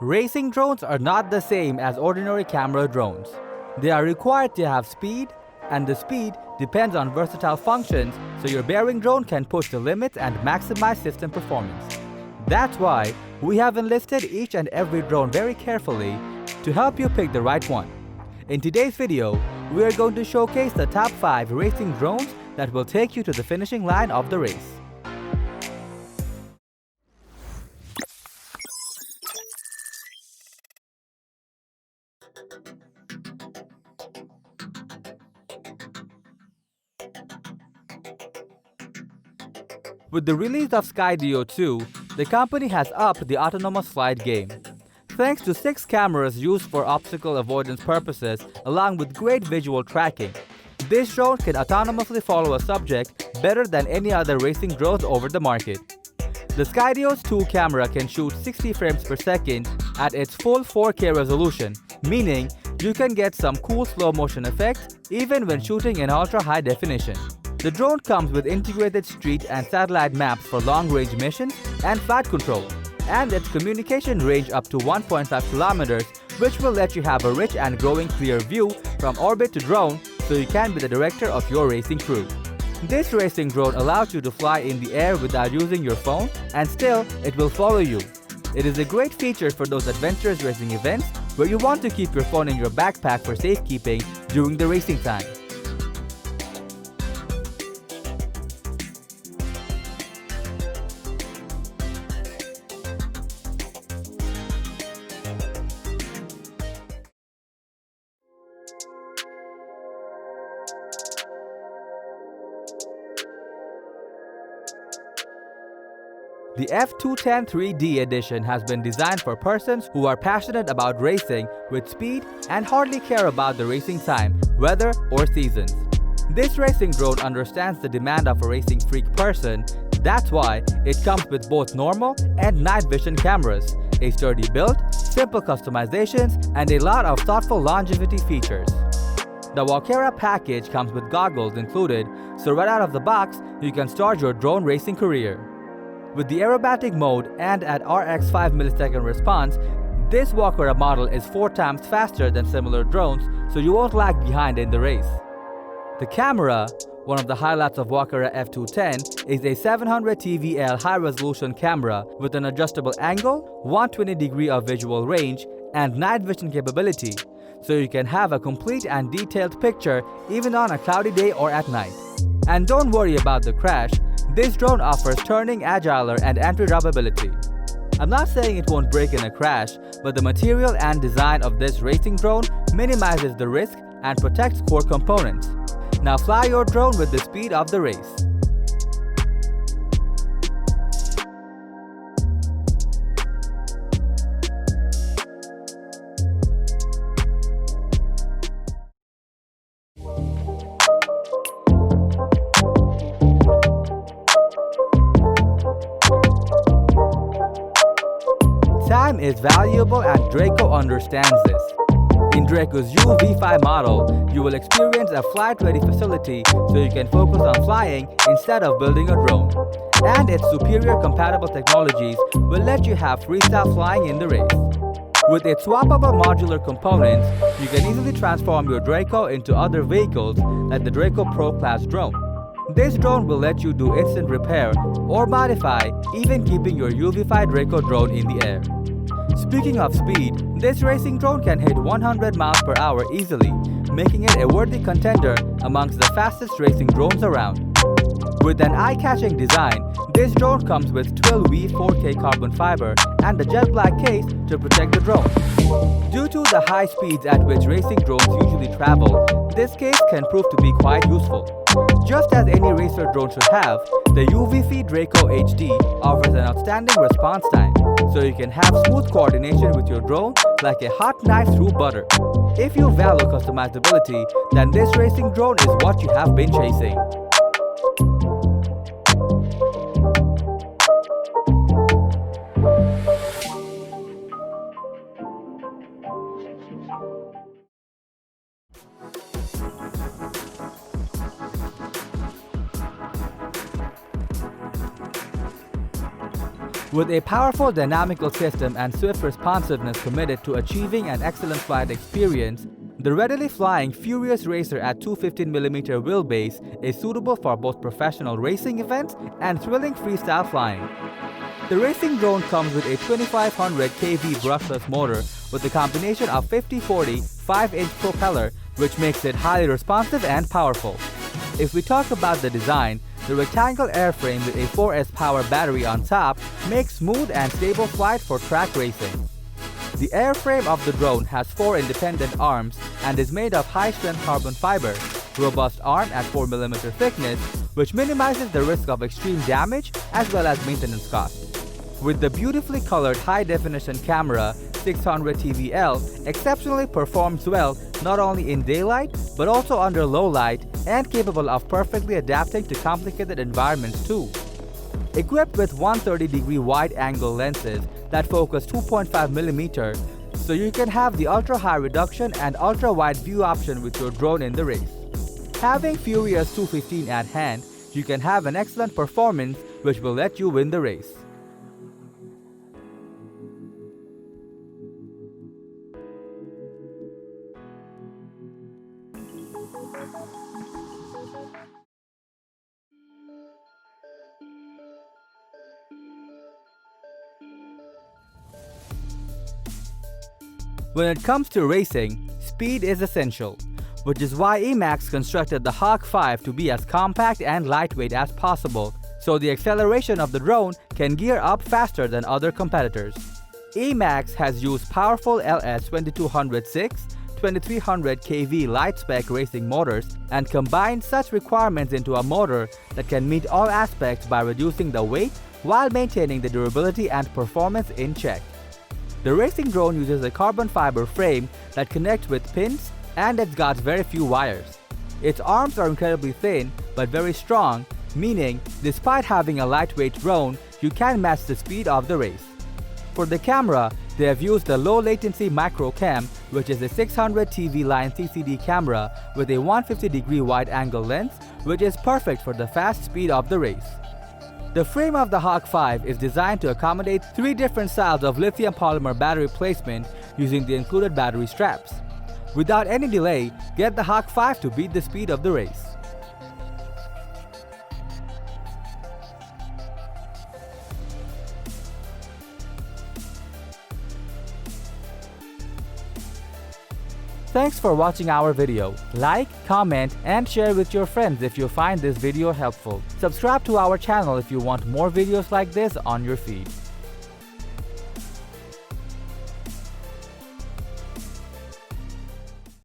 Racing drones are not the same as ordinary camera drones. They are required to have speed, and the speed depends on versatile functions, so your bearing drone can push the limits and maximize system performance. That's why we have enlisted each and every drone very carefully to help you pick the right one. In today's video, we are going to showcase the top 5 racing drones that will take you to the finishing line of the race. With the release of Skydio 2, the company has upped the autonomous flight game. Thanks to 6 cameras used for obstacle avoidance purposes along with great visual tracking, this drone can autonomously follow a subject better than any other racing drones over the market. The Skydio's 2 camera can shoot 60 frames per second at its full 4K resolution, meaning you can get some cool slow motion effects even when shooting in ultra high definition. The drone comes with integrated street and satellite maps for long-range missions and flight control, and its communication range up to 1.5 kilometers, which will let you have a rich and growing clear view from orbit to drone, so you can be the director of your racing crew. This racing drone allows you to fly in the air without using your phone, and still it will follow you. It is a great feature for those adventurous racing events where you want to keep your phone in your backpack for safekeeping during the racing time. The F210 3D edition has been designed for persons who are passionate about racing with speed and hardly care about the racing time, weather, or seasons. This racing drone understands the demand of a racing freak person. That's why it comes with both normal and night vision cameras, a sturdy build, simple customizations, and a lot of thoughtful longevity features. The Walkera package comes with goggles included, so right out of the box, you can start your drone racing career. With the aerobatic mode and at RX 5 millisecond response, this Walkera model is 4 times faster than similar drones, so you won't lag behind in the race. The camera, one of the highlights of Walkera F210, is a 700 TVL high-resolution camera with an adjustable angle, 120 degree of visual range, and night vision capability, so you can have a complete and detailed picture even on a cloudy day or at night. And don't worry about the crash. This drone offers turning, agiler, and anti-drop ability. I'm not saying it won't break in a crash, but the material and design of this racing drone minimizes the risk and protects core components. Now fly your drone with the speed of the race. Time is valuable and Draco understands this. In Draco's UVify model, you will experience a flight-ready facility so you can focus on flying instead of building a drone. And its superior compatible technologies will let you have freestyle flying in the race. With its swappable modular components, you can easily transform your Draco into other vehicles like the Draco Pro Class drone. This drone will let you do instant repair or modify, even keeping your UVify Draco drone in the air. Speaking of speed, this racing drone can hit 100 miles per hour easily, making it a worthy contender amongst the fastest racing drones around. With an eye-catching design, this drone comes with 12V 4K carbon fiber and a jet black case to protect the drone. Due to the high speeds at which racing drones usually travel, this case can prove to be quite useful. Just as any racer drone should have, the UVify Draco HD offers an outstanding response time, so you can have smooth coordination with your drone like a hot knife through butter. If you value customizability, then this racing drone is what you have been chasing. With a powerful dynamical system and swift responsiveness committed to achieving an excellent flight experience, the readily flying Furious Racer at 215mm wheelbase is suitable for both professional racing events and thrilling freestyle flying. The racing drone comes with a 2500 kV brushless motor with a combination of 50-40 5-inch propeller, which makes it highly responsive and powerful. If we talk about the design, the rectangle airframe with a 4S power battery on top makes smooth and stable flight for track racing. The airframe of the drone has 4 independent arms and is made of high-strength carbon fiber, robust arm at 4mm thickness, which minimizes the risk of extreme damage as well as maintenance costs. With the beautifully colored high-definition camera, 600 TVL exceptionally performs well not only in daylight but also under low light and capable of perfectly adapting to complicated environments too. Equipped with 130-degree wide-angle lenses that focus 2.5mm, so you can have the ultra-high reduction and ultra-wide view option with your drone in the race. Having Furious 215 at hand, you can have an excellent performance which will let you win the race. When it comes to racing, speed is essential, which is why Emax constructed the Hawk 5 to be as compact and lightweight as possible, so the acceleration of the drone can gear up faster than other competitors. Emax has used powerful LS2206, 2300 kV light-spec racing motors and combined such requirements into a motor that can meet all aspects by reducing the weight while maintaining the durability and performance in check. The racing drone uses a carbon fiber frame that connects with pins and it's got very few wires. Its arms are incredibly thin but very strong, meaning despite having a lightweight drone, you can match the speed of the race. For the camera, they have used the low latency micro cam, which is a 600 TV line CCD camera with a 150-degree wide angle lens, which is perfect for the fast speed of the race. The frame of the Hawk 5 is designed to accommodate 3 different styles of lithium polymer battery placement using the included battery straps. Without any delay, get the Hawk 5 to beat the speed of the race. Thanks for watching our video. Like, comment, and share with your friends if you find this video helpful. Subscribe to our channel if you want more videos like this on your feed.